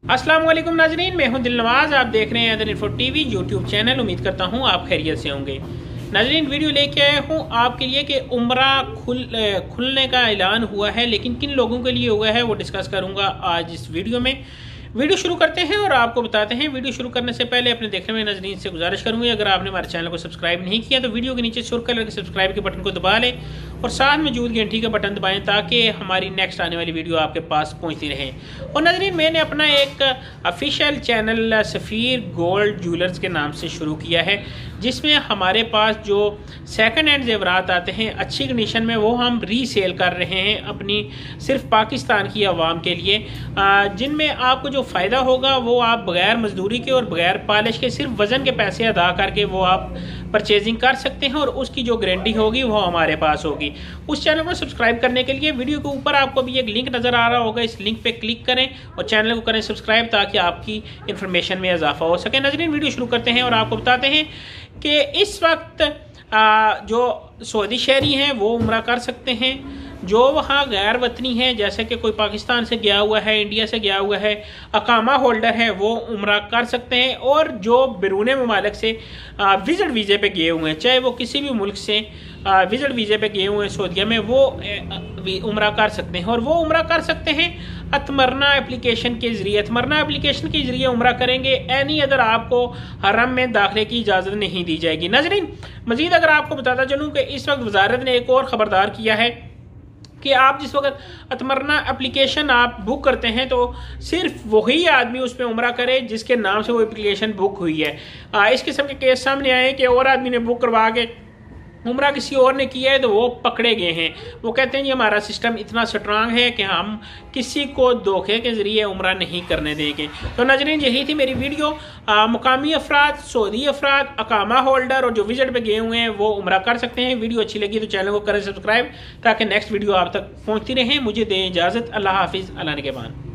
अस्सलाम वालेकुम नाजरीन, मैं हूं दिलनवाज। आप देख रहे हैं other info TV YouTube channel. उम्मीद करता हूं आप खैरियत से होंगे। नाजरीन, वीडियो लेके आया हूं आपके लिए कि उम्रा खुलने का ऐलान हुआ है, लेकिन किन लोगों के लिए हुआ है वो डिस्कस करूंगा आज इस वीडियो में। वीडियो शुरू करते हैं और आपको बताते हैं। वीडियो शुरू करने से पहले अपने देखने में नाजरीन से गुजारिश करूंगी, अगर आपने हमारे चैनल को सब्सक्राइब नहीं किया तो वीडियो के नीचे सुर्ख कलर के सब्सक्राइब के बटन को दबा लें और साथ में मौजूद घंटी का बटन दबाएं ताकि हमारी नेक्स्ट आने वाली वीडियो आपके पास पहुंचती रहे। और नाजरीन, मैंने अपना एक ऑफिशियल चैनल सफ़ीर गोल्ड ज्वेलर्स के नाम से शुरू किया है, जिसमें हमारे पास जो सेकंड हैंड जेवरात आते हैं अच्छी कंडीशन में वो हम रीसेल कर रहे हैं अपनी सिर्फ पाकिस्तान की आवाम के लिए, जिनमें आपको जो फ़ायदा होगा वो आप बगैर मजदूरी के और बगैर पॉलिश के सिर्फ वज़न के पैसे अदा करके वो आप परचेजिंग कर सकते हैं और उसकी जो गारंटी होगी वो हमारे पास होगी। उस चैनल को सब्सक्राइब करने के लिए वीडियो के ऊपर आपको भी एक लिंक नज़र आ रहा होगा, इस लिंक पे क्लिक करें और चैनल को करें सब्सक्राइब ताकि आपकी इन्फॉर्मेशन में इजाफा हो सके। नाज़रीन, वीडियो शुरू करते हैं और आपको बताते हैं कि इस वक्त जो सऊदी शहरी हैं वो उम्रा कर सकते हैं, जो वहाँ गैर वतनी है जैसे कि कोई पाकिस्तान से गया हुआ है, इंडिया से गया हुआ है, अकामा होल्डर है, वो उम्रा कर सकते हैं। और जो बैरून मुमालिक से विजिट वीज़े पे गए हुए हैं, चाहे वो किसी भी मुल्क से विजिट वीज़े पे गए हुए हैं सऊदीया में, वो उम्रा कर सकते हैं। और वो उम्रा कर सकते हैं अतमरना एप्लीकेशन के ज़रिए। अतमरना एप्लीकेशन के ज़रिए उम्रा करेंगे, एनी अदर आपको हरम में दाखिले की इजाज़त नहीं दी जाएगी। नाज़रीन, मज़ीद अगर आपको बताता चलूँ कि इस वक्त वजारत ने एक और ख़बरदार किया है कि आप जिस वक्त अतमरना एप्लीकेशन आप बुक करते हैं तो सिर्फ वही आदमी उस पर उम्रा करे जिसके नाम से वो एप्लीकेशन बुक हुई है। इस किस्म के केस सामने आए कि और आदमी ने बुक करवा के उम्रा किसी और ने किया है तो वो पकड़े गए हैं। वो कहते हैं कि हमारा सिस्टम इतना स्ट्रांग है कि हम किसी को धोखे के ज़रिए उम्रा नहीं करने देंगे। तो नाज़रीन, यही थी मेरी वीडियो। मुकामी अफराद, सऊदी अफराद, अकामा होल्डर और जो विजिट पे गए हुए हैं वो उम्रा कर सकते हैं। वीडियो अच्छी लगी तो चैनल को करें सब्सक्राइब ताकि नेक्स्ट वीडियो आप तक पहुँचती रहे। मुझे दें इजाज़त। अल्लाह हाफिज़। अल्लाह निगहबान।